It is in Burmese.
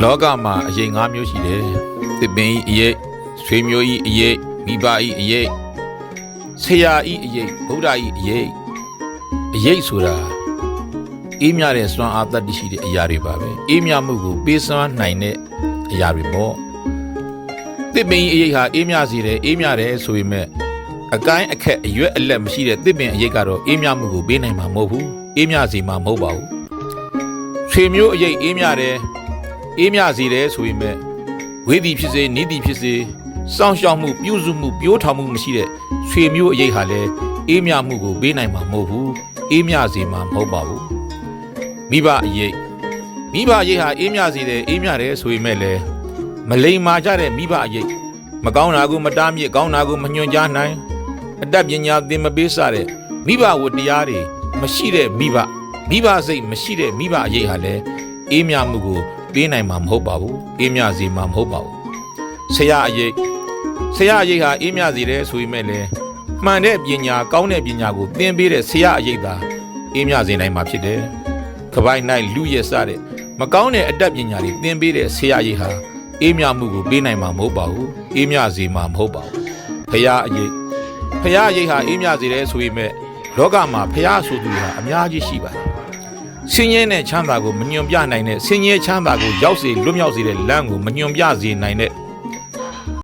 လောကမှာအရေး၅မျိုးရှိတယ်။သစ်ပင်ဤအရေး၊ဆွေမျိုးဤအရေး၊မိဘဤအရေး၊ဆရာဤအရေး၊ဗုဒ္ဓဤအရေး။အရေးဆိုတာအေးမြတဲ့စွမ်းအားတတ်ရှိတဲ့အရာတွေပါပဲ။အေးမြမှုကိုပေးစွမ်းနိုင်တဲ့အရာတွေပေါ့။သစ်ပင်ဤအရေးဟာအေးမြစေတယ်အေးမြတယ်ဆိုပေမဲ့အကိုင်းအခက်အရွက်အလက်မရှိတဲ့သစ်ပင်အရေးကတော့အေးမြမှုကိုပေးနိုင်မှာမဟုတ်ဘူး။အေးမြစေမှာမဟုတ်ပါဘူး။ဆွေမျိုးအရေးအေးမြတယ်အေးမြစေတယ်ဆိုပေမဲ့ဝေးသည်ဖြစ်စေနီးသည်ဖြစ်စေစောင့်ရှောက်မှုပြုစုမှုပြိုးထောင်မှုမရှိတဲ့ဆွေမျိုးအရေးဟာလည်းအေးမြမှုကိုပေးနိုင်မှာမဟုတ်ဘူးအေးမြစေမှာမဟုတ်ပါဘူးမိဘအရေးဟာအေးမြစေတယ်အေးမြတယ်ဆိုပေမဲ့လည်းမလိမ္မာကြတဲ့မိဘအရေးမကောင်းတာကိုမတားမြစ်ကောင်းတာကိုမညွှန်ကြားနိုင်အတတ်ပညာသင်မပေးစတဲ့မိဘဝတ္တရားတွေမရှိတဲ့မိဘစိတ်မရှိတဲ့မိဘအရေးဟာလည်းအေးမြမှုကိုပေးနိုင်မှာမဟုတ်ပါဘူးအေးမြစေမှာမဟုတ်ပါဘူးဆရာအရေးဟာအေးမြစေတယ်ဆိုပေမဲ့လည်းမှန်တဲ့ပညာကောင်းတဲ့ပညာကိုသင်ပေးတဲ့ဆရာအရေးသာအေးမြစေနိုင်မှာဖြစ်တယ်ကပိုင်း၌လူရဲ့စတဲ့မကောင်းတဲ့အတတ်ပညာတွေသင်ပေးတဲ့ဆရာအရေးဟာအေးမြမှုကိုပေးနိုင်မှာမဟုတ်ပါဘူးအေးမြစေမှာမဟုတ်ပါဘူးဖရာအရေးဟာအေးမြစေတယ်ဆိုပေမဲ့လောကမှာဖရာဆိုသူဟာအများကြီးရှိပါတယ်ဆင်းရဲတဲ့ချမ်းသာကိုမညွန်ပြနိုင်တဲ့ဆင်းရဲချမ်းသာကိုရောက်စေလွတ်မြောက်စေတဲ့လမ်းကိုမညွန်ပြစေနိုင်တဲ့